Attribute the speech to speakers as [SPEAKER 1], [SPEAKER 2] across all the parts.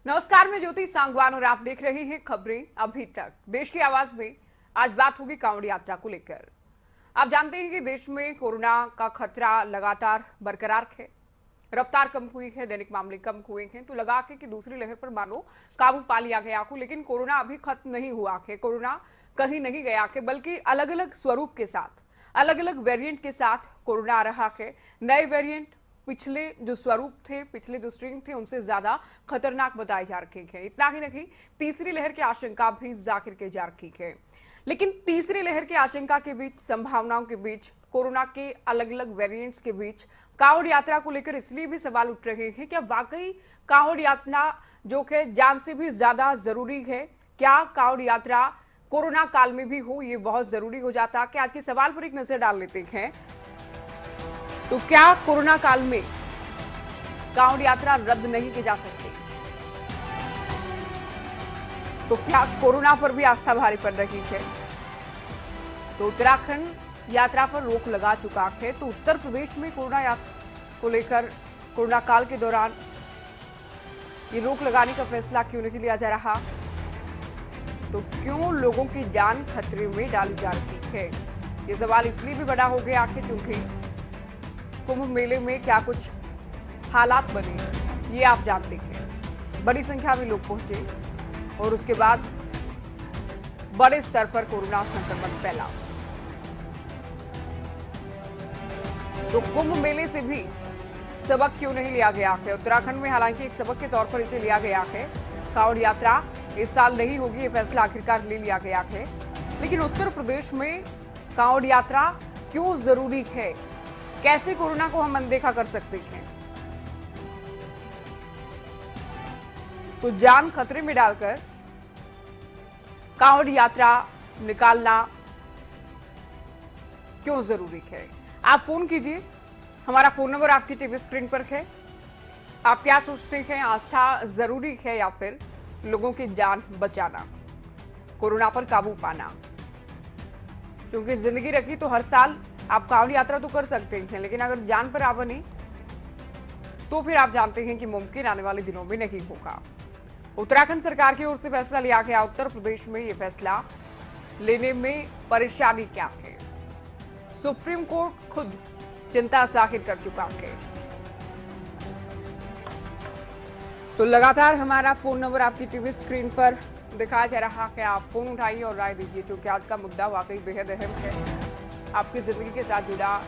[SPEAKER 1] नमस्कार, मैं ज्योति सांगवान और आप देख रहे हैं खबरें अभी तक। देश की आवाज में आज बात होगी कांवड़ यात्रा को लेकर। आप जानते हैं कि देश में कोरोना का खतरा लगातार बरकरार है, रफ्तार कम हुई है, दैनिक मामले कम हुए हैं, तो लगा के कि दूसरी लहर पर मानो काबू पा लिया गया हो। लेकिन कोरोना अभी खत्म नहीं हुआ है, कोरोना कहीं नहीं गया है, बल्कि अलग अलग स्वरूप के साथ, अलग अलग वेरिएंट के साथ कोरोना आ रहा है। नए वेरिएंट पिछले जो स्वरूप थे, पिछले जो स्ट्रेन थे, उनसे ज्यादा खतरनाक बताए जा रहे हैं। इतना ही नहीं, तीसरी लहर की आशंका भी जाहिर की जा रही है। लेकिन तीसरी लहर की आशंका के बीच, संभावनाओं के बीच, कोरोना के अलग अलग वेरिएंट्स के बीच कांवड़ यात्रा को लेकर इसलिए भी सवाल उठ रहे हैं, क्या वाकई कांवड़ यात्रा जो है जान से भी ज्यादा जरूरी है? क्या कांवड़ यात्रा कोरोना काल में भी हो, ये बहुत जरूरी हो जाता है? आज के सवाल पर एक नजर डाल लेते हैं। तो क्या कोरोना काल में कांवड़ यात्रा रद्द नहीं की जा सकती? तो क्या कोरोना पर भी आस्था भारी पड़ रही है? तो उत्तराखंड यात्रा पर रोक लगा चुका है, तो उत्तर प्रदेश में कोरोना यात्रा को लेकर कोरोना काल के दौरान ये रोक लगाने का फैसला क्यों नहीं लिया जा रहा? तो क्यों लोगों की जान खतरे में डाली जा रही है? ये सवाल इसलिए भी बड़ा हो गया कि क्योंकि कुंभ मेले में क्या कुछ हालात बने, ये आप जानते हैं। बड़ी संख्या में लोग पहुंचे और उसके बाद बड़े स्तर पर कोरोना संक्रमण फैला। तो कुंभ मेले से भी सबक क्यों नहीं लिया गया है? उत्तराखंड में हालांकि एक सबक के तौर पर इसे लिया गया है। कांवड़ यात्रा इस साल नहीं होगी, ये फैसला आखिरकार ले लिया गया है। लेकिन उत्तर प्रदेश में कांवड़ यात्रा क्यों जरूरी है? कैसे कोरोना को हम अनदेखा कर सकते हैं? तो जान खतरे में डालकर कांवड़ यात्रा निकालना क्यों जरूरी है? आप फोन कीजिए, हमारा फोन नंबर आपकी टीवी स्क्रीन पर है। आप क्या सोचते हैं, आस्था जरूरी है या फिर लोगों की जान बचाना, कोरोना पर काबू पाना? क्योंकि जिंदगी रखी तो हर साल आप कांवड़ यात्रा तो कर सकते हैं, लेकिन अगर जान पर आ बनी तो फिर आप जानते हैं कि मुमकिन आने वाले दिनों में नहीं होगा। उत्तराखंड सरकार की ओर से फैसला लिया गया। उत्तर प्रदेश में यह फैसला लेने में परेशानी क्या है? सुप्रीम कोर्ट खुद चिंता जाहिर कर चुका है। तो लगातार हमारा फोन नंबर आपकी टीवी स्क्रीन पर दिखाया जा रहा है। आप फोन उठाइए और राय दीजिए, क्योंकि आज का मुद्दा वाकई बेहद अहम है। आपकी जिंदगी के साथ जुड़ा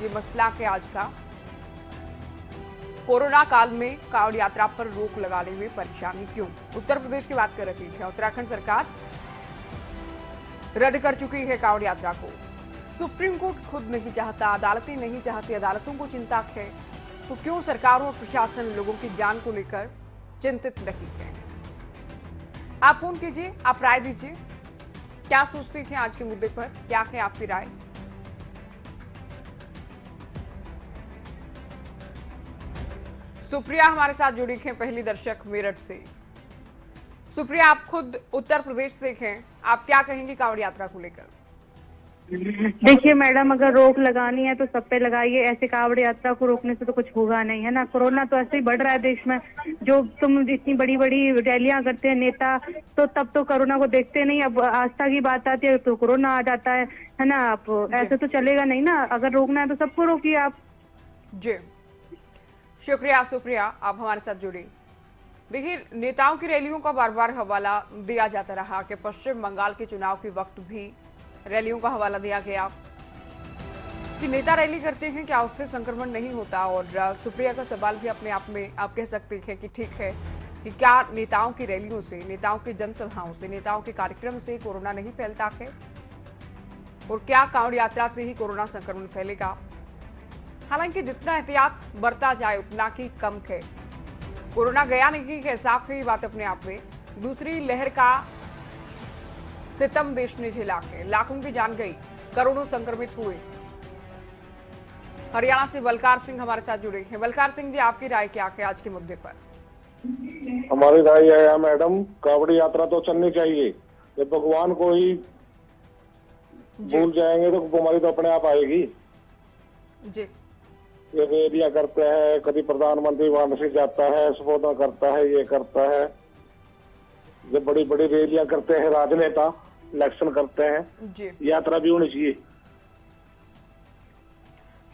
[SPEAKER 1] ये मसला है आज का। कोरोना काल में कांवड़ यात्रा पर रोक लगाने में परेशानी क्यों? उत्तर प्रदेश की बात कर रही है। उत्तराखंड सरकार रद्द कर चुकी है कांवड़ यात्रा को। सुप्रीम कोर्ट खुद नहीं चाहता, अदालतें नहीं चाहती, अदालतों को चिंता है। तो क्यों सरकार और प्रशासन लोगों की जान को लेकर चिंतित नहीं है? आप फोन कीजिए, आप राय दीजिए, क्या सोचते हैं आज के मुद्दे पर, क्या है आपकी राय? सुप्रिया हमारे साथ जुड़ी हैं, पहली दर्शक मेरठ से। सुप्रिया, आप खुद उत्तर प्रदेश से हैं, आप क्या कहेंगे कांवड़ यात्रा को लेकर?
[SPEAKER 2] देखिए मैडम, अगर रोक लगानी है तो सब पे लगाइए। ऐसे कांवड़ यात्रा को रोकने से तो कुछ होगा नहीं, है ना। कोरोना तो ऐसे ही बढ़ रहा है देश में। जो तुम इतनी बड़ी बड़ी रैलियां करते हैं नेता, तो तब तो कोरोना को देखते नहीं, अब आस्था की बात आती है तो कोरोना आ जाता है ना। आप ऐसे तो चलेगा नहीं ना। अगर रोकना है तो सबको रोकिए आप।
[SPEAKER 1] जी शुक्रिया सुप्रिया, आप हमारे साथ जुड़ी। देखिए, नेताओं की रैलियों का बार बार हवाला दिया जाता रहा कि पश्चिम बंगाल के चुनाव के वक्त भी रैलियों का हवाला दिया गया कि नेता रैली करते हैं, क्या उससे संक्रमण नहीं होता? और सुप्रिया का सवाल भी अपने आप में आप कह सकते हैं कि ठीक है कि क्या नेताओं की रैलियों से, नेताओं की जनसभाओं से, नेताओं के कार्यक्रम से कोरोना नहीं फैलता है? और क्या कांवड़ यात्रा से ही कोरोना संक्रमण फैलेगा? हालांकि जितना एहतियात बरता जाए उतना ही कम है। कोरोना गया नहीं है, साफ है ये बात अपने आप में। दूसरी लहर का सितम देश ने झेला है, लाखों की जान गई, करोड़ों संक्रमित हुए। हरियाणा से बलकार सिंह हमारे साथ जुड़े हैं। बलकार सिंह जी, आपकी राय क्या है आज के मुद्दे पर?
[SPEAKER 3] हमारी राय यह है मैडम, कावड़ी यात्रा तो चलनी चाहिए। जब भगवान को ही
[SPEAKER 1] जी
[SPEAKER 3] भूल जाएंगे तो बीमारी तो अपने आप आएगी।
[SPEAKER 1] जी
[SPEAKER 3] ये रैलियां करते हैं, कभी प्रधानमंत्री वाराणसी जाता है, संबोधन करता है, ये करता है। जब बड़ी बड़ी रैलियां करते हैं राजनेता, इलेक्शन करते हैं,
[SPEAKER 1] जी
[SPEAKER 3] यात्रा भी होनी चाहिए।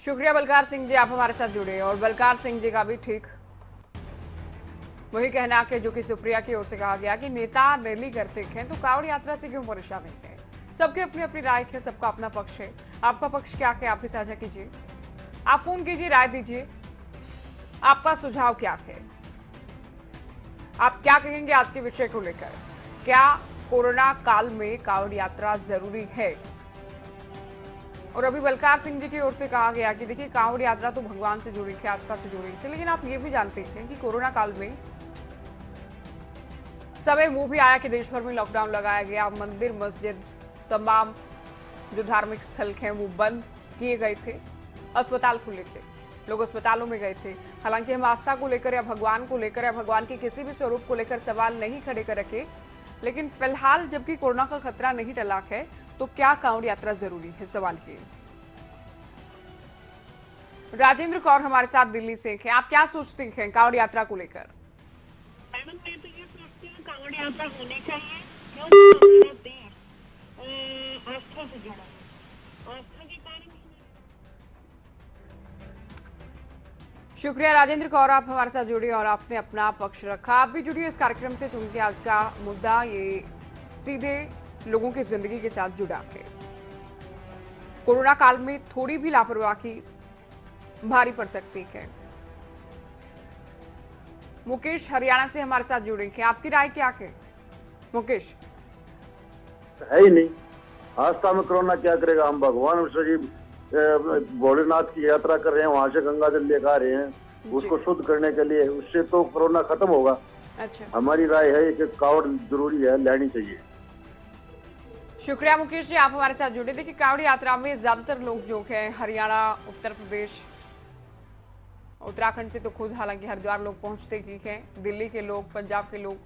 [SPEAKER 1] शुक्रिया बलकार सिंह जी, आप हमारे साथ जुड़े। और बलकार सिंह जी का भी ठीक वही कहना कि जो कि सुप्रिया की ओर से कहा गया कि नेता रैली करते हैं तो कावड़ यात्रा से क्यों परेशान है। सबके अपनी अपनी राय है, सबका अपना पक्ष है। आपका पक्ष क्या है, आप भी साझा कीजिए। आप फोन कीजिए, राय दीजिए, आपका सुझाव क्या है, आप क्या कहेंगे आज के विषय को लेकर। क्या कोरोना काल में कावड़ यात्रा जरूरी है? और अभी बलकार सिंह जी की ओर से कहा गया कि देखिए कावड़ यात्रा तो भगवान से जुड़ी है, आस्था से जुड़ी है, लेकिन आप ये भी जानते हैं कि कोरोना काल में समय मुंह भी आया कि देश भर में लॉकडाउन लगाया गया। मंदिर, मस्जिद, तमाम जो धार्मिक स्थल हैं वो बंद किए गए थे। अस्पताल खुले थे, लोग अस्पतालों में गए थे। हालांकि हम आस्था को लेकर या भगवान को लेकर या भगवान के किसी भी स्वरूप को लेकर सवाल नहीं खड़े कर रखे, लेकिन फिलहाल जबकि कोरोना का खतरा नहीं टला है तो क्या कांवड़ यात्रा जरूरी है, सवाल ये। राजेंद्र कौर हमारे साथ दिल्ली से हैं। आप क्या सोचते हैं कांवड़ यात्रा को लेकर?
[SPEAKER 4] मैडम मैं तो ये सोचती हूँ कांवड़ यात्रा होनी चाहिए क्योंकि हमारा देश आस्था से जुड़ा है। आस्था के कारण
[SPEAKER 1] शुक्रिया राजेंद्र कौर, आप हमारे साथ जुड़े और आपने अपना पक्ष रखा। आप भी जुड़िए इस कार्यक्रम से, चूंकि आज का मुद्दा ये सीधे लोगों की जिंदगी के साथ जुड़ा है। कोरोना काल में थोड़ी भी लापरवाही भारी पड़ सकती है। मुकेश हरियाणा से हमारे साथ जुड़े हैं, आपकी राय क्या है मुकेश?
[SPEAKER 5] है ही नहीं आस्था में कोरोना क्या करेगा। हम भगवान श्री भोलेनाथ की यात्रा कर रहे हैं, वहां से गंगा जल लेकर आ रहे हैं उसको शुद्ध करने के लिए, उससे तो कोरोना खत्म होगा।
[SPEAKER 1] अच्छा,
[SPEAKER 5] हमारी राय है कि कावड़ जरूरी है, लेनी चाहिए।
[SPEAKER 1] शुक्रिया मुकेश जी, आप हमारे साथ जुड़े। देखिए कावड़ यात्रा में ज्यादातर लोग जो है हरियाणा, उत्तर प्रदेश, उत्तराखंड से तो खुद हालांकि हरिद्वार लोग पहुंचते ही हैं, दिल्ली के लोग, पंजाब के लोग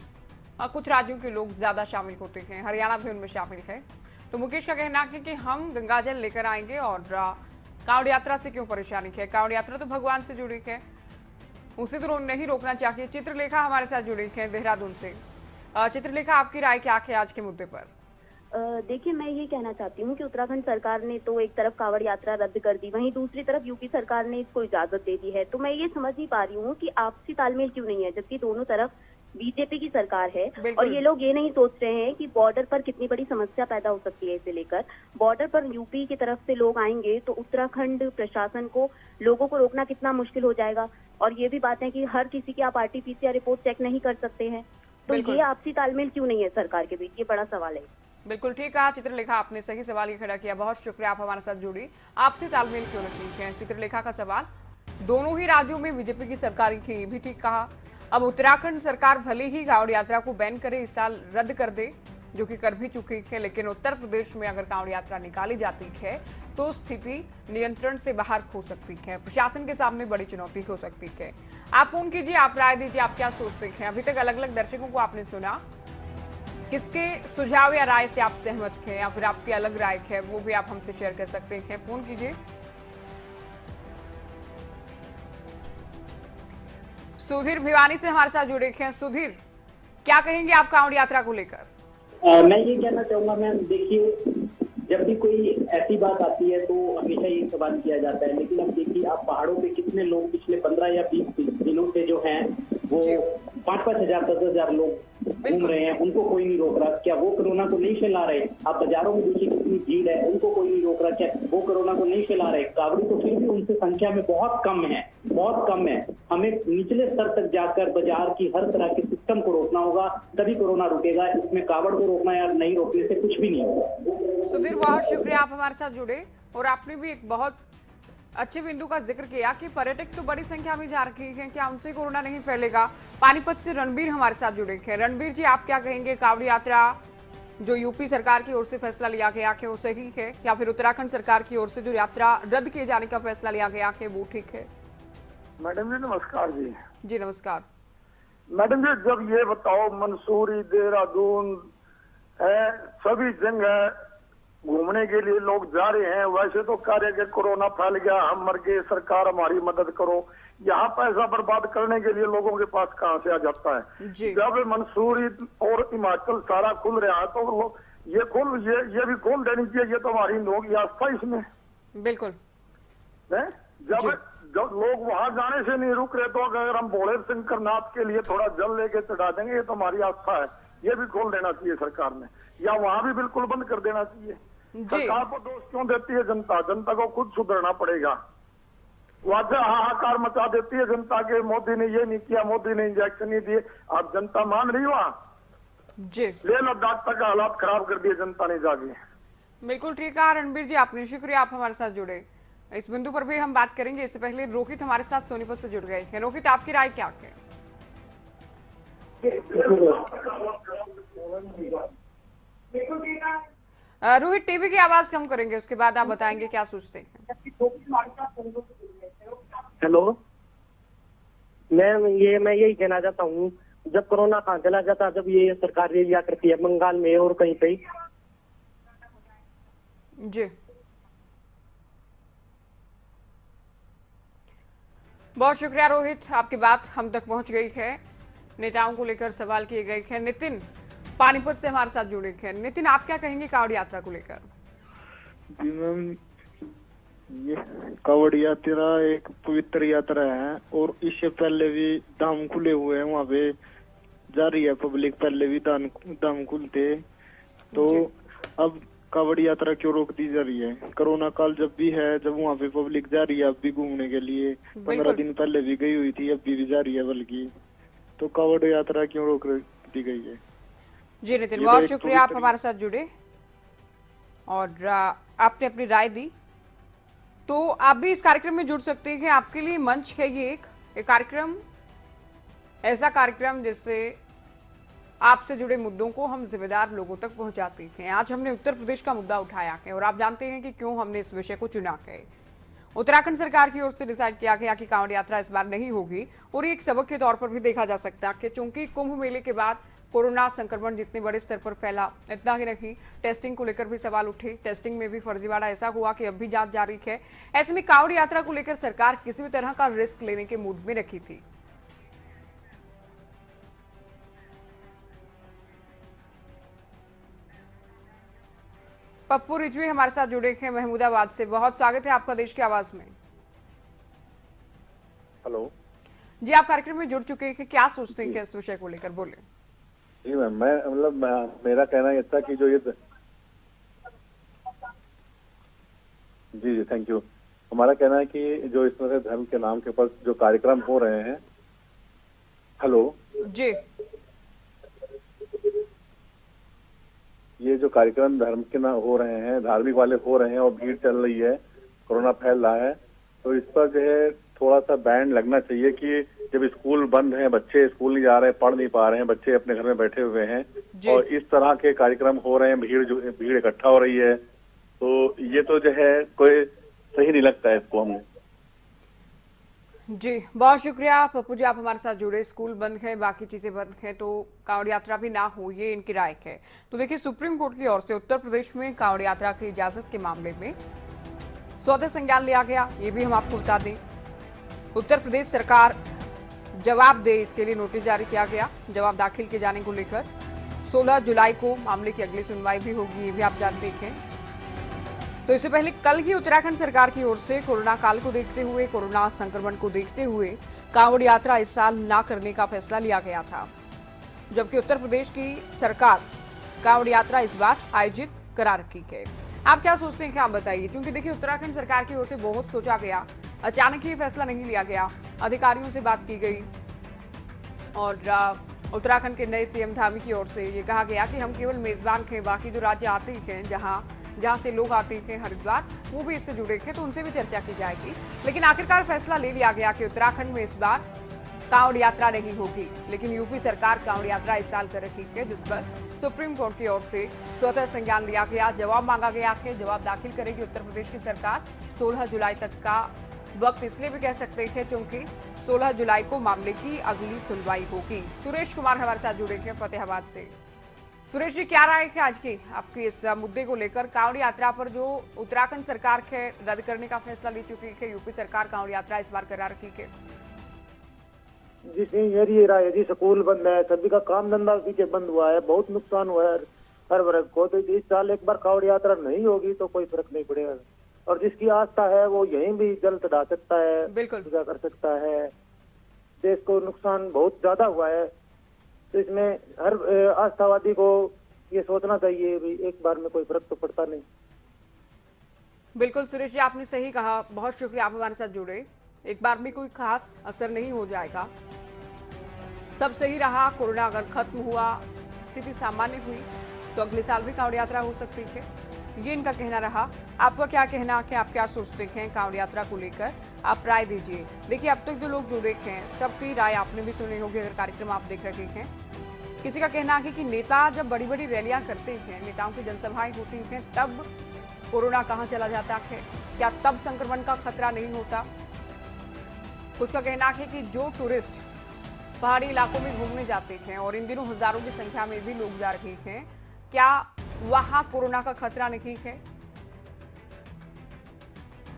[SPEAKER 1] और कुछ राज्यों के लोग ज्यादा शामिल होते हैं, हरियाणा भी उनमें शामिल है। तो मुकेश का कहना है कि हम गंगाजल लेकर आएंगे और कांवड़ यात्रा से क्यों परेशानी है। कांवड़ यात्रा तो भगवान से जुड़ी है, उसे तो नहीं रोकना चाहिए। चित्रलेखा हमारे साथ जुड़ी है देहरादून से। चित्रलेखा, आपकी राय क्या है आज के मुद्दे पर?
[SPEAKER 6] देखिए मैं ये कहना चाहती हूँ कि उत्तराखंड सरकार ने तो एक तरफ कांवड़ यात्रा रद्द कर दी, वहीं दूसरी तरफ यूपी सरकार ने इसको इजाजत दे दी है। तो मैं ये समझ नहीं पा रही हूँ कि आपसी तालमेल क्यों नहीं है, जबकि दोनों तरफ बीजेपी की सरकार है और ये लोग ये नहीं सोच रहे हैं कि बॉर्डर पर कितनी बड़ी समस्या पैदा हो सकती है। इसे लेकर बॉर्डर पर यूपी की तरफ से लोग आएंगे तो उत्तराखंड प्रशासन को लोगों को रोकना कितना मुश्किल हो जाएगा। और ये भी बात है कि हर किसी की आप RT-PCR रिपोर्ट चेक नहीं कर सकते हैं। तो ये आपसी तालमेल क्यों नहीं है सरकार के बीच, ये बड़ा सवाल है।
[SPEAKER 1] बिल्कुल ठीक कहा चित्रलेखा, आपने सही सवाल ये खड़ा किया। बहुत शुक्रिया, आप हमारे साथ जुड़ी। आपसी तालमेल क्यों नहीं है, चित्रलेखा का सवाल। दोनों ही राज्यों में बीजेपी की सरकार थी, ये भी ठीक कहा। अब उत्तराखंड सरकार भले ही कांवड़ यात्रा को बैन करे, इस साल रद्द कर दे, जो कि कर भी चुकी है, लेकिन उत्तर प्रदेश में अगर कांवड़ यात्रा निकाली जाती है तो स्थिति नियंत्रण से बाहर हो सकती है, प्रशासन के सामने बड़ी चुनौती हो सकती है। आप फोन कीजिए, आप राय दीजिए, आप क्या सोचते हैं। अभी तक अलग अलग दर्शकों को आपने सुना, किसके सुझाव या राय से आप सहमत हैं या फिर आपकी अलग राय है, वो भी आप हमसे शेयर कर सकते हैं। फोन कीजिए। सुधीर भिवानी से हमारे साथ जुड़े हैं। सुधीर, क्या कहेंगे आप कांवड़ यात्रा को लेकर?
[SPEAKER 7] मैं ये कहना चाहूंगा मैम, देखिए जब भी कोई ऐसी बात आती है तो हमेशा ये सवाल किया जाता है, लेकिन अब देखिए आप पहाड़ों पे कितने लोग पिछले 15 या 20 दिनों से जो हैं वो 5-5 हजार 10,000 लोग घूम रहे हैं, उनको कोई नहीं रोक रहा। क्या वो कोरोना को नहीं फैला रहे? आप बाजारों में देखिए कितनी भीड़ है, उनको कोई नहीं रोक रहा। क्या वो कोरोना को नहीं फैला रहे? कावड़ी तो फिर भी उनसे संख्या में बहुत कम है, बहुत कम है। हमें निचले स्तर तक जाकर बाजार की हर तरह के सिस्टम को रोकना होगा, तभी कोरोना रुकेगा। इसमें कावड़ को रोकना या नहीं रोकने से कुछ भी नहीं होगा।
[SPEAKER 1] सुधीर, बहुत शुक्रिया, आप हमारे साथ जुड़े। और आपने भी एक बहुत अच्छे बिंदु का जिक्र किया कि पर्यटक तो बड़ी संख्या में जा रहे हैं, क्या उनसे कोरोना नहीं फैलेगा? पानीपत से रणबीर हमारे साथ जुड़े हैं। रणबीर जी, आप क्या कहेंगे, कांवड़ यात्रा जो यूपी सरकार की ओर से फैसला लिया गया है वो सही है, या फिर उत्तराखंड सरकार की ओर से जो यात्रा रद्द किए जाने का फैसला लिया गया है वो ठीक है?
[SPEAKER 3] मैडम जी नमस्कार जी।
[SPEAKER 1] जी नमस्कार।
[SPEAKER 3] मैडम जी जब ये बताओ, मंसूरी, देहरादून है, सभी जगह घूमने के लिए लोग जा रहे हैं। वैसे तो कार्य के कोरोना फैल गया, हम मर गए, सरकार हमारी मदद करो। यहाँ पैसा बर्बाद करने के लिए लोगों के पास कहाँ से आ जाता है।
[SPEAKER 1] जी।
[SPEAKER 3] जब मंसूरी और हिमाचल सारा खुल रहा है तो लोग ये भी खोल देनी चाहिए। ये तो हमारी लोग आस्था इसमें
[SPEAKER 1] बिल्कुल
[SPEAKER 3] है। जब लोग वहां जाने से नहीं रुक रहे तो अगर हम भोले शंकर नाथ के लिए थोड़ा जल लेके चढ़ा देंगे, ये तो हमारी आस्था है। ये भी खोल देना चाहिए सरकार ने, या वहां भी बिल्कुल बंद कर देना चाहिए। सरकार को दोष क्यों देती है जनता? जनता को खुद सुधरना पड़ेगा। वाजा हाहाकार मचा देती है जनता के, मोदी ने ये नहीं किया, मोदी ने इंजेक्शन नहीं दिए। आप जनता मान रही हो?
[SPEAKER 1] जी
[SPEAKER 3] ले लद्दाख तक हालात खराब कर दिए जनता ने जाके।
[SPEAKER 1] बिल्कुल ठीक कहा रणबीर जी आपने, शुक्रिया आप हमारे साथ जुड़े। इस बिंदु पर भी हम बात करेंगे। इससे पहले रोहित हमारे साथ सोनीपत से जुड़ गए हैं। रोहित, आपकी राय क्या है? रोहित, टीवी की आवाज कम करेंगे, उसके बाद आप बताएंगे क्या सोचते हैं।
[SPEAKER 8] हेलो मैम, मैं यही कहना चाहता हूँ, जब कोरोना कहाँ चला जाता, जब ये सरकार रैलियां करती है बंगाल में और कहीं पे।
[SPEAKER 1] जी बहुत शुक्रिया रोहित, आपकी बात हम तक पहुंच गई है। नेताओं को लेकर सवाल किए गए हैं। नितिन पानीपत से हमारे साथ जुड़े हैं। नितिन, आप क्या कहेंगे कांवड़ यात्रा को लेकर?
[SPEAKER 9] जी मैम, ये कांवड़ यात्रा एक पवित्र यात्रा है और इससे पहले भी धाम खुले हुए हैं, वहाँ पे जा रही है पब्लिक। पहले भी धाम खुलते, तो अब कांवड़ यात्रा क्यों रोक दी जा रही है? कोरोना काल जब भी है, जब वहाँ पे पब्लिक जा रही है अब भी घूमने के लिए, 15 दिन पहले भी गई हुई थी, अब भी जा रही है बल्कि, तो कांवड़ यात्रा क्यों रोक दी गई है?
[SPEAKER 1] जी नितिन, बहुत शुक्रिया आप हमारे साथ जुड़े और आपने अपनी राय दी। तो आप भी इस कार्यक्रम में जुड़ सकते हैं। आपके लिए मंच है ये एक कार्यक्रम, ऐसा कार्यक्रम जिससे आपसे जुड़े मुद्दों को हम जिम्मेदार लोगों तक पहुंचाते हैं। आज हमने उत्तर प्रदेश का मुद्दा उठाया है और आप जानते हैं कि क्यों हमने इस विषय को चुना है। उत्तराखंड सरकार की ओर से डिसाइड किया गया कि कांवड़ यात्रा इस बार नहीं होगी और ये एक सबक के तौर पर भी देखा जा सकता है, क्योंकि कुंभ मेले के बाद कोरोना संक्रमण जितने बड़े स्तर पर फैला, इतना ही नहीं टेस्टिंग को लेकर भी सवाल उठे। टेस्टिंग में भी फर्जीवाड़ा ऐसा हुआ कि अब भी जांच जारी है। ऐसे में कांवड़ यात्रा को लेकर सरकार किसी भी तरह का रिस्क लेने के मूड में रखी थी। पप्पू रिजवी हमारे साथ जुड़े हैं महमूदाबाद से। बहुत स्वागत है आपका देश की आवाज में।
[SPEAKER 5] हेलो
[SPEAKER 1] जी, आप कार्यक्रम में जुड़ चुके हैं, क्या सोचते हैं इस विषय को लेकर? बोले।
[SPEAKER 5] जी मैम, मेरा कहना ये था कि जो ये जी थैंक यू। हमारा कहना है कि जो इस तरह से धर्म के नाम के ऊपर जो कार्यक्रम हो रहे हैं। हेलो
[SPEAKER 1] जी,
[SPEAKER 5] ये जो कार्यक्रम धर्म के ना हो रहे हैं, धार्मिक वाले हो रहे हैं और भीड़ चल रही है, कोरोना फैल रहा है, तो इस पर जो है थोड़ा सा बैन लगना चाहिए कि जब स्कूल बंद हैं, बच्चे स्कूल नहीं जा रहे हैं, पढ़ नहीं पा रहे हैं, बच्चे अपने घर में बैठे हुए हैं और इस तरह के कार्यक्रम हो रहे हैं, भीड़ इकट्ठा हो रही है, तो ये तो जो है कोई सही नहीं लगता है इसको हमें।
[SPEAKER 1] जी बहुत शुक्रिया पप्पू जी, आप हमारे साथ जुड़े। स्कूल बंद है, बाकी चीजें बंद है, तो कांवड़ यात्रा भी ना हो, ये इनकी राय है। तो देखिए, सुप्रीम कोर्ट की ओर से उत्तर प्रदेश में कांवड़ यात्रा की इजाजत के मामले में स्वतः संज्ञान लिया गया, ये भी हम आपको बता दें। उत्तर प्रदेश सरकार जवाब दे, इसके लिए नोटिस जारी किया गया। जवाब दाखिल किए जाने को लेकर 16 जुलाई को मामले की अगली सुनवाई भी होगी, ये भी आप जानते हैं। तो इससे पहले कल ही उत्तराखंड सरकार की ओर से कोरोना काल को देखते हुए, कोरोना संक्रमण को देखते हुए कांवड़ यात्रा इस साल ना करने का फैसला लिया गया था, जबकि उत्तर प्रदेश की सरकार कांवड़ यात्रा इस बार आयोजित करा रखी है। आप क्या सोचते हैं, क्या आप बताइए? क्योंकि देखिए, उत्तराखंड सरकार की ओर से बहुत सोचा गया, अचानक ही फैसला नहीं लिया गया। अधिकारियों से बात की गई और उत्तराखंड के नए सीएम धामी की ओर से ये कहा गया कि हम केवल मेजबान हैं, बाकी जो राज्य आते हैं, जहां से लोग आते हैं, हरिद्वार, वो भी इससे जुड़े हैं, तो उनसे भी चर्चा की जाएगी। लेकिन आखिरकार फैसला ले लिया गया कि उत्तराखंड में इस बार कांवड़ यात्रा नहीं होगी। लेकिन यूपी सरकार कांवड़ यात्रा इस साल कर रही है, जिस पर सुप्रीम कोर्ट की ओर से स्वतः संज्ञान लिया गया, जवाब मांगा गया है। जवाब दाखिल करेगी उत्तर प्रदेश की सरकार। 16 जुलाई तक का वक्त इसलिए भी कह सकते हैं क्योंकि 16 जुलाई को मामले की अगली सुनवाई होगी। सुरेश कुमार हमारे साथ जुड़े हैं फतेहाबाद से। सुरेश जी, क्या राय है आज की आपकी इस मुद्दे को लेकर? कांवड़ यात्रा पर जो उत्तराखंड सरकार के रद्द करने का फैसला ले चुकी है, यूपी सरकार कांवड़ यात्रा इस बार करा रखी है।
[SPEAKER 9] जी मेरी ये राय है जी, स्कूल बंद है, सभी का काम धंधा पीछे बंद हुआ है, बहुत नुकसान हुआ है हर वर्ग को। तो इस साल एक बार कांवड़ यात्रा नहीं होगी तो कोई फर्क नहीं पड़ेगा, और जिसकी आस्था है वो यहीं भी जल चढ़ा सकता है,
[SPEAKER 1] बिल्कुल
[SPEAKER 9] पूजा कर सकता है। देश को नुकसान बहुत ज्यादा हुआ है, तो इसमें हर आस्थावादी को ये सोचना चाहिए भी एक बार में कोई फर्क तो पड़ता नहीं।
[SPEAKER 1] बिल्कुल सुरेश जी, आपने सही कहा, बहुत शुक्रिया आप हमारे साथ जुड़े। एक बार में कोई खास असर नहीं हो जाएगा, सब सही रहा। कोरोना अगर खत्म हुआ, स्थिति सामान्य हुई तो अगले साल भी कांवड़ यात्रा हो सकती है, ये इनका कहना रहा। आपका क्या कहना है, आप क्या सोचते हैं कांवड़ यात्रा को लेकर? आप राय दीजिए। देखिए, अब तक जो लोग जुड़े हैं सबकी राय आपने भी सुनी होगी अगर कार्यक्रम आप देख रहे हैं। किसी का कहना है कि नेता जब बड़ी बड़ी रैलियां करते हैं, नेताओं की जनसभाएं होती हैं, तब कोरोना कहां चला जाता है, क्या तब संक्रमण का खतरा नहीं होता? कुछ का कहना है कि जो टूरिस्ट पहाड़ी इलाकों में घूमने जाते हैं और इन दिनों हजारों की संख्या में भी लोग जा रहे हैं, क्या वहां कोरोना का खतरा नहीं है?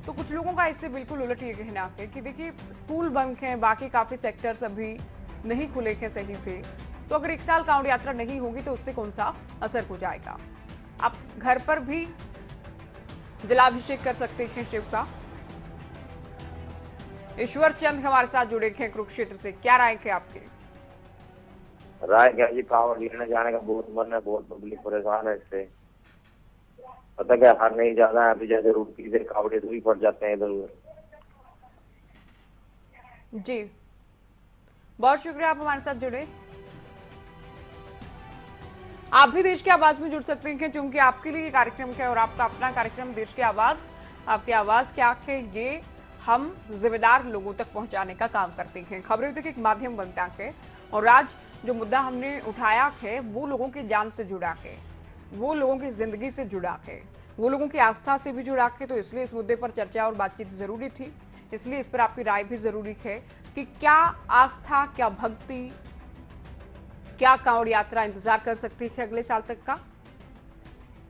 [SPEAKER 1] तो कुछ लोगों का इससे बिल्कुल उलट ये कहना है कि देखिए, स्कूल बंद हैं, बाकी काफी सेक्टर्स अभी नहीं खुले हैं सही से, तो अगर एक साल कांवड़ यात्रा नहीं होगी तो उससे कौन सा असर हो जाएगा? आप घर पर भी जलाभिषेक कर सकते हैं शिव का। ईश्वर चंद हमारे साथ जुड़े हैं कुरुक्षेत्र से, क्या राय है आपके?
[SPEAKER 10] राय क्या जी, कांवड़ लेने जाने का बहुत मन है, बहुत पब्लिक परेशान है इससे। पता क्या, हर नहीं जाना है, अभी जैसे रुड़की से कांवड़े दूरी पड़ जाते हैं इधर उधर।
[SPEAKER 1] जी बहुत शुक्रिया आप हमारे साथ जुड़े। आप भी देश की आवाज में जुड़ सकते हैं क्योंकि आपके लिए ये कार्यक्रम क्या है और आपका अपना कार्यक्रम देश की आवाज। आपकी आवाज क्या है, ये हम जिम्मेदार लोगों तक पहुंचाने का काम करते हैं। खबरें तक एक माध्यम बनता है और आज जो मुद्दा हमने उठाया है वो लोगों की जान से जुड़ा है, वो लोगों की जिंदगी से जुड़ा है, वो लोगों की आस्था से भी जुड़ा है। तो इसलिए इस मुद्दे पर चर्चा और बातचीत जरूरी थी, इसलिए इस पर आपकी राय भी जरूरी है कि क्या आस्था, क्या भक्ति, क्या कांवड़ यात्रा इंतजार कर सकती है अगले साल तक का,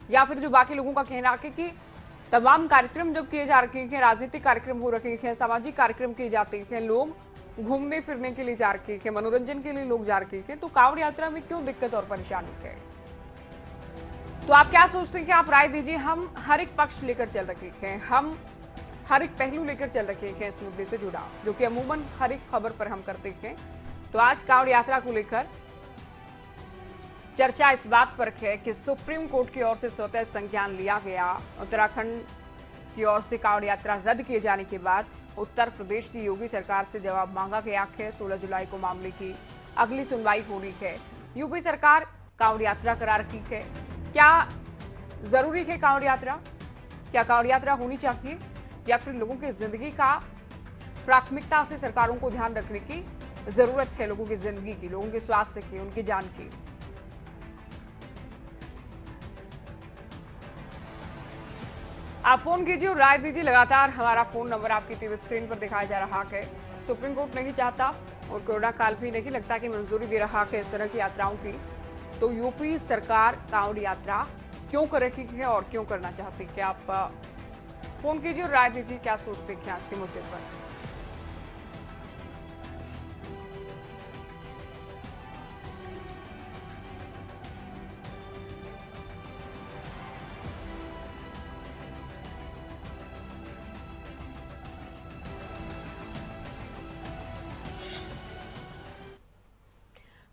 [SPEAKER 1] या फिर जो बाकी लोगों का कहना है कि तमाम कार्यक्रम जब किए जा रहे हैं, राजनीतिक कार्यक्रम हो रखे हैं, सामाजिक कार्यक्रम किए जाते हैं, लोग घूमने फिरने के लिए जा रहे हैं, मनोरंजन के लिए लोग जा रहे हैं, तो कांवड़ यात्रा में क्यों दिक्कत और परेशानी है? तो आप क्या सोचते हैं कि आप राय दीजिए। हम हर एक पक्ष लेकर चल रहे हैं, हम हर एक पहलू लेकर चल रहे हैं इस मुद्दे से जुड़ा, जो कि अमूमन हर एक खबर पर हम करते हैं। तो आज कांवड़ यात्रा को लेकर चर्चा इस बात पर है कि सुप्रीम कोर्ट की ओर से स्वतः संज्ञान लिया गया। उत्तराखंड की ओर से कांवड़ यात्रा रद्द किए जाने के बाद उत्तर प्रदेश की योगी सरकार से जवाब मांगा गया है। 16 जुलाई को मामले की अगली सुनवाई हो रही है। यूपी सरकार कांवड़ यात्रा करा रही है। क्या जरूरी है कांवड़ यात्रा? क्या कांवड़ यात्रा होनी चाहिए या फिर लोगों की जिंदगी का प्राथमिकता से सरकारों को ध्यान रखने की जरूरत है? लोगों की जिंदगी की, लोगों के स्वास्थ्य की, उनकी जान की। आप फोन कीजिए और राय दीजिए। लगातार हमारा फोन नंबर आपकी टीवी स्क्रीन पर दिखाया जा रहा है। सुप्रीम कोर्ट नहीं चाहता और कोरोना काल भी नहीं लगता कि मंजूरी दे रहा है इस तरह की यात्राओं की, तो यूपी सरकार कांवड़ यात्रा क्यों कर रही है और क्यों करना चाहती है? आप फोन कीजिए और राय दीजिए, क्या सोचते हैं आज के मुद्दे पर।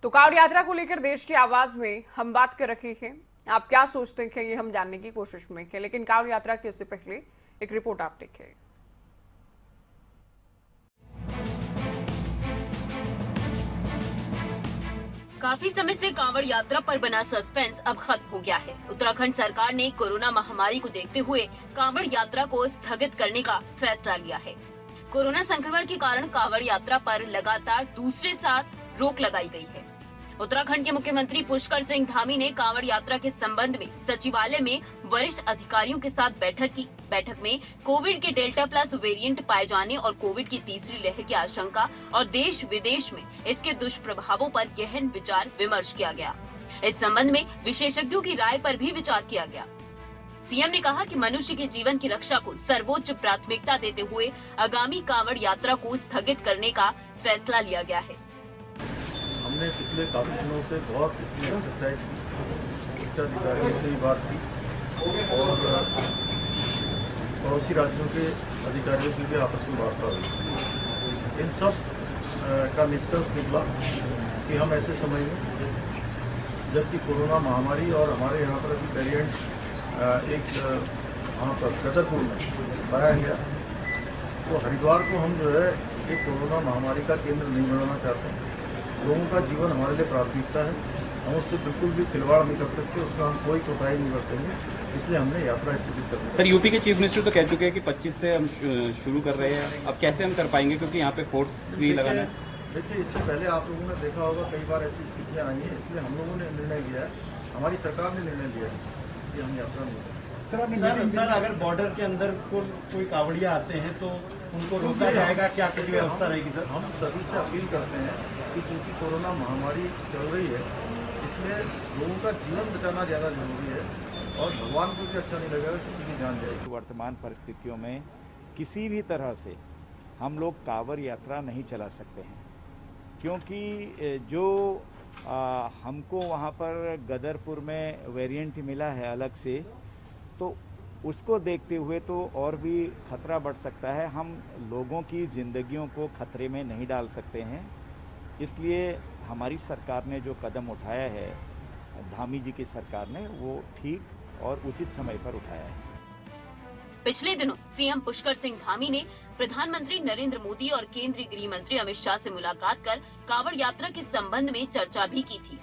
[SPEAKER 1] तो कांवड़ यात्रा को लेकर देश की आवाज में हम बात कर रहे हैं। आप क्या सोचते हैं ये हम जानने की कोशिश में हैं, लेकिन कांवड़ यात्रा के इससे पहले एक रिपोर्ट आप देखें।
[SPEAKER 11] काफी समय से कांवड़ यात्रा पर बना सस्पेंस अब खत्म हो गया है। उत्तराखंड सरकार ने कोरोना महामारी को देखते हुए कांवड़ यात्रा को स्थगित करने का फैसला लिया है। कोरोना संक्रमण के कारण कांवड़ यात्रा पर लगातार दूसरे साल रोक लगाई गई है। उत्तराखंड के मुख्यमंत्री पुष्कर सिंह धामी ने कांवड़ यात्रा के संबंध में सचिवालय में वरिष्ठ अधिकारियों के साथ बैठक की। बैठक में कोविड के डेल्टा प्लस वेरिएंट पाए जाने और कोविड की तीसरी लहर की आशंका और देश विदेश में इसके दुष्प्रभावों पर गहन विचार विमर्श किया गया। इस संबंध में विशेषज्ञों की राय पर भी विचार किया गया। सीएम ने कहा कि मनुष्य के जीवन की रक्षा को सर्वोच्च प्राथमिकता देते हुए आगामी कांवड़ यात्रा को स्थगित करने का फैसला लिया गया है।
[SPEAKER 5] हमने पिछले काफी दिनों से बहुत इसमें एक्सरसाइज की, उच्च अधिकारियों से भी बात की और पड़ोसी राज्यों के अधिकारियों की भी आपस में वार्ता हुई। इन सब का निष्कर्ष निकला कि हम ऐसे समय में जबकि कोरोना महामारी और हमारे यहाँ पर अभी वेरिएंट एक वहाँ पर गदरपुर में पाया गया, तो हरिद्वार को हम जो है एक कोरोना महामारी का केंद्र नहीं बनाना चाहते हैं। लोगों का जीवन हमारे लिए प्राथमिकता है, हम उससे बिल्कुल भी खिलवाड़ नहीं कर सकते, उसका हम कोई कोताही नहीं बरतेंगे, इसलिए हमने यात्रा स्थगित कर दी।
[SPEAKER 12] सर, यूपी के चीफ मिनिस्टर तो कह चुके हैं कि 25 से हम शुरू कर रहे हैं, अब कैसे हम कर पाएंगे क्योंकि यहाँ पे फोर्स भी लगाना है।
[SPEAKER 5] देखिए, इससे पहले आप लोगों ने देखा होगा कई बार ऐसी स्थितियाँ आई हैं, इसलिए हम लोगों ने निर्णय लिया है, हमारी सरकार ने निर्णय लिया है कि हम यात्रा नहीं करें।
[SPEAKER 13] सर अगर बॉर्डर के अंदर कोई कावड़िया आते हैं तो उनको रोका जाएगा, क्या कुछ व्यवस्था रहेगी? सर,
[SPEAKER 5] हम सभी से अपील करते हैं कि चूँकि कोरोना महामारी चल रही है, इसमें लोगों का जीवन बचाना ज़्यादा जरूरी है और भगवान को भी अच्छा नहीं लगेगा किसी की जान जाएगी।
[SPEAKER 14] वर्तमान परिस्थितियों में किसी भी तरह से हम लोग कांवड़ यात्रा नहीं चला सकते हैं, क्योंकि जो हमको वहाँ पर गदरपुर में वेरिएंट मिला है अलग से, तो उसको देखते हुए तो और भी खतरा बढ़ सकता है। हम लोगों की जिंदगियों को खतरे में नहीं डाल सकते हैं, इसलिए हमारी सरकार ने जो कदम उठाया है, धामी जी की सरकार ने, वो ठीक और उचित समय पर उठाया है।
[SPEAKER 11] पिछले दिनों सीएम पुष्कर सिंह धामी ने प्रधानमंत्री नरेंद्र मोदी और केंद्रीय गृह मंत्री अमित शाह से मुलाकात कर कांवड़ यात्रा के संबंध में चर्चा भी की थी।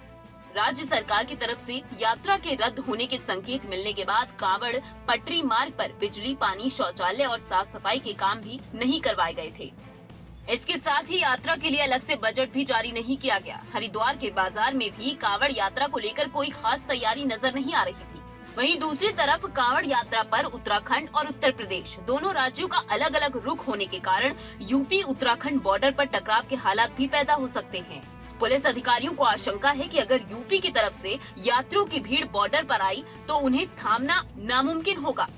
[SPEAKER 11] राज्य सरकार की तरफ से यात्रा के रद्द होने के संकेत मिलने के बाद कांवड़ पटरी मार्ग पर बिजली, पानी, शौचालय और साफ सफाई के काम भी नहीं करवाए गए थे। इसके साथ ही यात्रा के लिए अलग से बजट भी जारी नहीं किया गया। हरिद्वार के बाजार में भी कांवड़ यात्रा को लेकर कोई खास तैयारी नजर नहीं आ रही थी। वहीं दूसरी तरफ कांवड़ यात्रा पर उत्तराखंड और उत्तर प्रदेश दोनों राज्यों का अलग अलग रुख होने के कारण यूपी उत्तराखंड बॉर्डर पर टकराव के हालात भी पैदा हो सकते हैं। पुलिस अधिकारियों को आशंका है कि अगर यूपी की तरफ से यात्रियों की भीड़ बॉर्डर पर आई तो उन्हें थामना नामुमकिन होगा।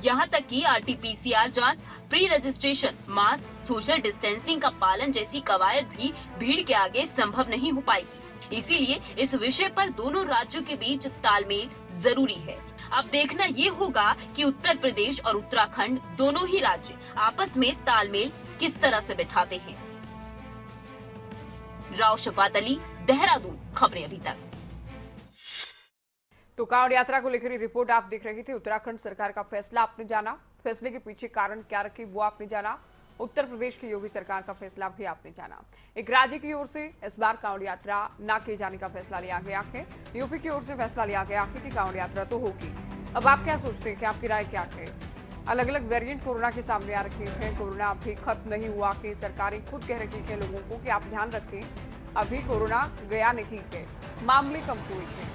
[SPEAKER 11] यहाँ तक कि RT-PCR जांच, pre registration, mask, social distancing का पालन जैसी कवायद भी भीड़ के आगे संभव नहीं हो पाएगी। इसीलिए इस विषय पर दोनों राज्यों के बीच तालमेल जरूरी है। अब देखना ये होगा कि उत्तर प्रदेश और उत्तराखंड दोनों ही राज्य आपस में तालमेल किस तरह से बिठाते हैं। राव शफात अली, देहरादून, खबरें अभी तक।
[SPEAKER 1] तो कांवड़ यात्रा को लेकर रिपोर्ट आप देख रहे थे। उत्तराखंड सरकार का फैसला आपने जाना, फैसले के पीछे कारण क्या रखे वो आपने जाना। उत्तर प्रदेश की योगी सरकार का फैसला भी आपने जाना। एक राज्य की ओर से इस बार कांवड़ यात्रा न किए जाने का फैसला लिया गया है। यूपी की ओर से फैसला लिया गया है कि कांवड़ यात्रा तो होगी। अब आप क्या सोचते हैं कि आपकी राय क्या है? अलग अलग वेरिएंट कोरोना के सामने आ रखे हैं, कोरोना अभी खत्म नहीं हुआ कि सरकारें खुद कह रही है लोगों को कि आप ध्यान रखें, अभी कोरोना गया नहीं है, मामले कम हुए हैं।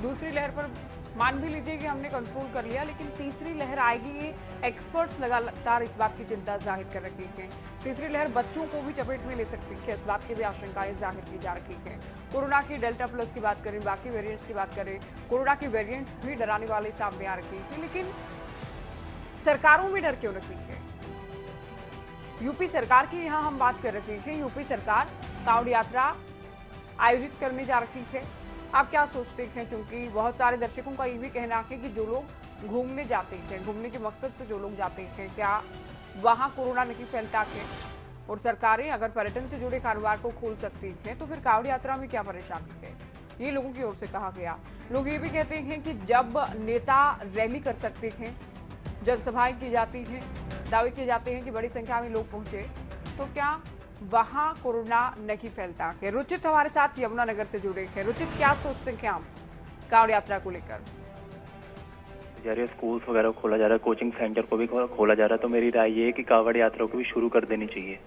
[SPEAKER 1] दूसरी लहर पर मान भी लीजिए कि हमने कंट्रोल कर लिया, लेकिन तीसरी लहर आएगी, ये एक्सपर्ट्स लगातार इस बात की चिंता जाहिर कर रही हैं। तीसरी लहर बच्चों को भी चपेट में ले सकती है, इस बात की भी आशंकाएं जाहिर की जा रही हैं। कोरोना की डेल्टा प्लस की बात करें, बाकी वेरिएंट्स की बात करें, कोरोना की वेरिएंट्स भी डराने वाले सामने आ रही है, लेकिन सरकारों में डर क्यों नहीं है? यूपी सरकार की यहाँ हम बात कर रहे हैं। यूपी सरकार कांवड़ यात्रा आयोजित करने जा रही है। आप क्या सोचते हैं? क्योंकि बहुत सारे दर्शकों का ये भी कहना है कि जो लोग घूमने जाते हैं, घूमने के मकसद से जो लोग जाते हैं, क्या वहाँ कोरोना नहीं फैलता है? और सरकारें अगर पर्यटन से जुड़े कारोबार को खोल सकती हैं तो फिर कांवड़ यात्रा में क्या परेशानी है? ये लोगों की ओर से कहा गया। लोग ये भी कहते हैं कि जब नेता रैली कर सकते हैं, जनसभाएं की जाती हैं, दावे किए जाते हैं कि बड़ी संख्या में लोग पहुंचे, तो क्या वहां कोरोना नहीं फैलता है? रुचित हमारे साथ यमुनानगर से जुड़े हैं। रुचित, क्या सोचते हैं आप कांवड़ यात्रा को लेकर?
[SPEAKER 15] स्कूल्स वगैरह खोला जा रहा है, कोचिंग सेंटर को भी खोला जा रहा है, तो मेरी राय ये है कि कांवड़ यात्रा को भी शुरू कर देनी चाहिए।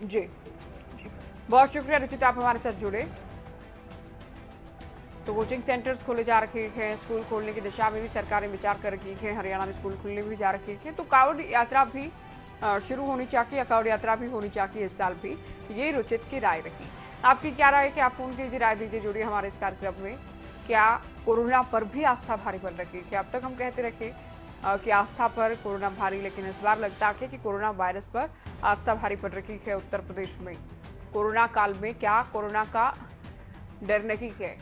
[SPEAKER 1] जी बहुत शुक्रिया रुचित, आप हमारे साथ जुड़े। तो कोचिंग सेंटर्स खोले जा रखे हैं, स्कूल खोलने की दिशा में भी सरकार ने विचार कर रखी है, हरियाणा में स्कूल खुलने भी जा रखे हैं। तो कांवड़ यात्रा भी शुरू होनी चाहिए, कांवड़ यात्रा भी होनी चाहिए इस साल भी, ये रुचित की राय रही। आपकी क्या राय है कि आप फोन कीजिए, राय दीजिए, जुड़िए हमारे इस कार्यक्रम में। क्या कोरोना पर भी आस्था भारी पड़ रही है? अब तक हम कहते रहे कि आस्था पर कोरोना भारी, लेकिन इस बार लगता है कि कोरोना वायरस पर आस्था भारी पड़ रही है उत्तर प्रदेश में। कोरोना काल में क्या कोरोना का डर नहीं है?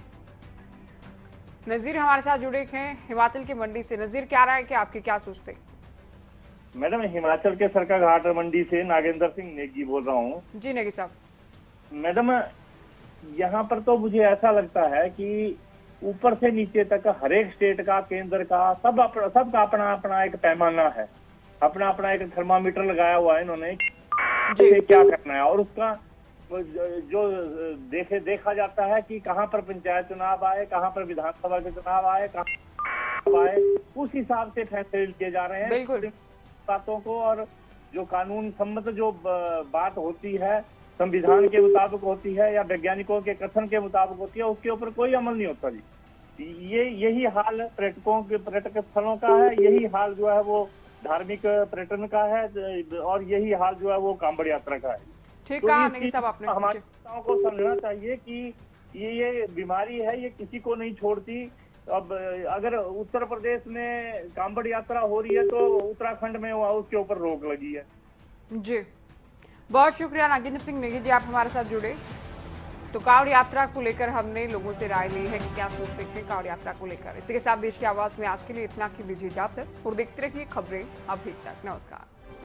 [SPEAKER 1] नजीर हमारे साथ जुड़े हैं हिमाचल की मंडी से। नजीर, क्या राय कि आपकी क्या सोचते?
[SPEAKER 16] मैडम, हिमाचल के सरका घाट मंडी से नागेंद्र सिंह नेगी बोल रहा हूँ।
[SPEAKER 1] जी नेगी साहब।
[SPEAKER 16] मैडम, यहाँ पर तो मुझे ऐसा लगता है कि ऊपर से नीचे तक हर एक स्टेट का, केंद्र का, सबका अपना अपना एक पैमाना है, अपना अपना एक थर्मामीटर लगाया हुआ है इन्होंने क्या करना है। और उसका जो देखा जाता है कि कहाँ पर पंचायत चुनाव आए, कहाँ पर विधानसभा के चुनाव आए, कहाँ आए, उस हिसाब से फैसले किए जा रहे हैं
[SPEAKER 1] बिल्कुल
[SPEAKER 16] बातों को। और जो कानून सम्मत जो बात होती है, संविधान के मुताबिक होती है या वैज्ञानिकों के कथन के मुताबिक होती है, उसके ऊपर कोई अमल नहीं होता जी। यही हाल पर्यटक स्थलों का है, यही हाल जो है वो धार्मिक पर्यटन का है, और यही हाल जो है वो कांवड़ यात्रा का है।
[SPEAKER 1] ठीक कहा नहीं सब आपने।
[SPEAKER 16] हमारे को समझना चाहिए कि ये बीमारी है, ये किसी को नहीं छोड़ती। अब अगर उत्तर प्रदेश में कांवड़ यात्रा हो रही है तो उत्तराखंड में उसके ऊपर रोक लगी है।
[SPEAKER 1] जी बहुत शुक्रिया नागेंद्र सिंह नेगी जी, आप हमारे साथ जुड़े। तो कांवड़ यात्रा को लेकर हमने लोगों से राय ली है कि क्या सोचते हैं कांवड़ यात्रा को लेकर। इसी के साथ देश की आवाज में आज के लिए इतना की दीजिए इजाजत और देखते रहिए खबरें अभी तक। नमस्कार।